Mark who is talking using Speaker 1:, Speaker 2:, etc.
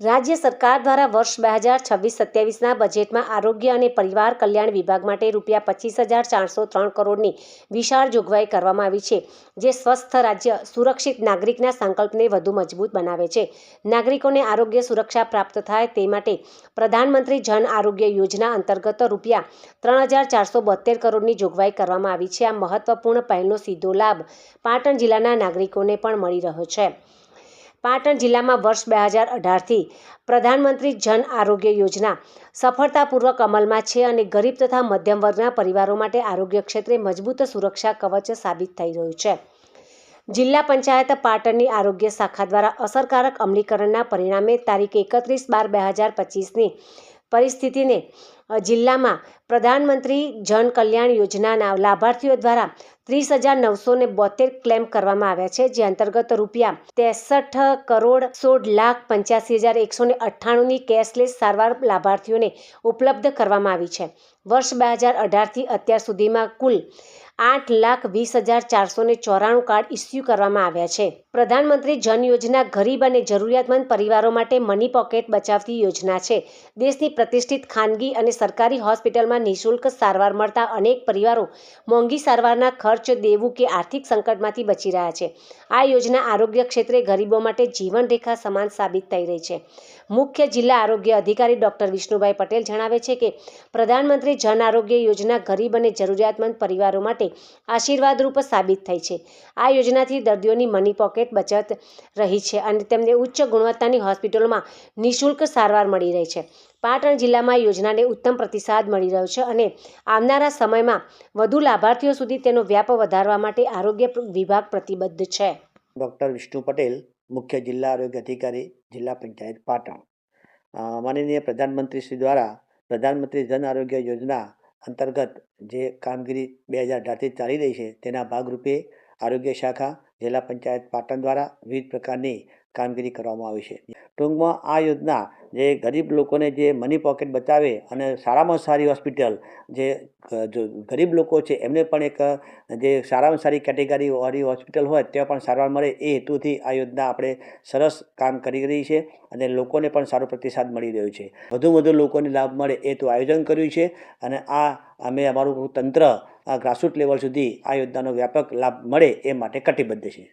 Speaker 1: રાજ્ય સરકાર દ્વારા વર્ષ 2026-27ના બજેટમાં આરોગ્ય અને પરિવાર કલ્યાણ વિભાગ માટે ₹25,403 કરોડની વિશાળ જોગવાઈ કરવામાં આવી છે, જે સ્વસ્થ રાજ્ય, સુરક્ષિત નાગરિકના સંકલ્પને વધુ મજબૂત બનાવે છે. નાગરિકોને આરોગ્ય સુરક્ષા પ્રાપ્ત થાય તે માટે પ્રધાનમંત્રી જન આરોગ્ય યોજના અંતર્ગત ₹3,472 કરોડની જોગવાઈ કરવામાં આવી છે. આ મહત્વપૂર્ણ પહેલનો સીધો લાભ પાટણ જિલ્લાના નાગરિકોને પણ મળી રહ્યો છે. પાટણ જિલ્લામાં વર્ષ 2018થી પ્રધાનમંત્રી જન આરોગ્ય યોજના સફળતાપૂર્વક અમલમાં છે અને ગરીબ તથા મધ્યમ વર્ગના પરિવારો માટે આરોગ્ય ક્ષેત્રે મજબૂત સુરક્ષા કવચ સાબિત થઈ રહ્યું છે. જિલ્લા પંચાયત પાટણની આરોગ્ય શાખા દ્વારા અસરકારક અમલીકરણના પરિણામે તારીખ 31/12/2025ની પરિસ્થિતિને જિલ્લામાં પ્રધાનમંત્રી જન કલ્યાણ યોજનાના લાભાર્થીઓ દ્વારા 30,972 ક્લેમ કરવામાં આવ્યા છે, જે અંતર્ગત ₹63,16,85,198ની કેશલેસ સારવાર લાભાર્થીઓને ઉપલબ્ધ કરવામાં આવી છે. વર્ષ 2018થી અત્યાર સુધીમાં કુલ 8,20,494 કાર્ડ ઇસ્યુ કરવામાં આવ્યા છે. પ્રધાનમંત્રી જન યોજના ગરીબ અને જરૂરિયાતમંદ પરિવારો માટે મની પોકેટ બચાવતી યોજના છે. દેશની પ્રતિષ્ઠિત ખાનગી અને સરકારી હોસ્પિટલમાં નિઃશુલ્ક સારવાર મળતા અનેક પરિવારો મોંઘી સારવારના ખર્ચ, દેવું કે આર્થિક સંકટમાંથી બચી રહ્યા છે. આ યોજના આરોગ્ય ક્ષેત્રે ગરીબો માટે જીવનરેખા સમાન સાબિત થઈ રહી છે. મુખ્ય જિલ્લા આરોગ્ય અધિકારી ડૉક્ટર વિષ્ણુભાઈ પટેલ જણાવે છે કે પ્રધાનમંત્રી જન આરોગ્ય યોજના ગરીબ અને જરૂરિયાતમંદ પરિવારો માટે આશીર્વાદરૂપ સાબિત થઈ છે. આ યોજનાથી દર્દીઓની મની પોકેટ બચત રહી છે અને તેમને ઉચ્ચ ગુણવત્તાની હોસ્પિટલોમાં નિઃશુલ્ક સારવાર મળી રહી છે. પાટણ જિલ્લામાં યોજનાને ઉત્તમ પ્રતિસાદ મળી રહ્યો છે અને આવનારા સમયમાં વધુ લાભાર્થીઓ સુધી તેનો વ્યાપ વધારવા માટે આરોગ્ય વિભાગ પ્રતિબદ્ધ છે.
Speaker 2: ડૉક્ટર વિષ્ણુ પટેલ, મુખ્ય જિલ્લા આરોગ્ય અધિકારી, જિલ્લા પંચાયત પાટણ. માનનીય પ્રધાનમંત્રી શ્રી દ્વારા પ્રધાનમંત્રી જન આરોગ્ય યોજના અંતર્ગત જે કામગીરી 2018થી ચાલી રહી છે, તેના ભાગરૂપે આરોગ્ય શાખા, જિલ્લા પંચાયત પાટણ દ્વારા વિવિધ પ્રકારની કામગીરી કરવામાં આવી છે. ટૂંકમાં આ યોજના જે ગરીબ લોકોને જે મની પોકેટ બચાવે અને સારામાં સારી હોસ્પિટલ, જે ગરીબ લોકો છે એમને પણ એક જે સારામાં સારી કેટેગરીવાળી હોસ્પિટલ હોય ત્યાં પણ સારવાર મળે એ હેતુથી આ યોજના આપણે સરસ કામ કરી રહી છે અને લોકોને પણ સારો પ્રતિસાદ મળી રહ્યો છે. વધુ લોકોને લાભ મળે એ તો આયોજન કર્યું છે અને અમે અમારું તંત્ર ગ્રાસરૂટ લેવલ સુધી આ યોજનાનો વ્યાપક લાભ મળે એ માટે કટિબદ્ધ છે.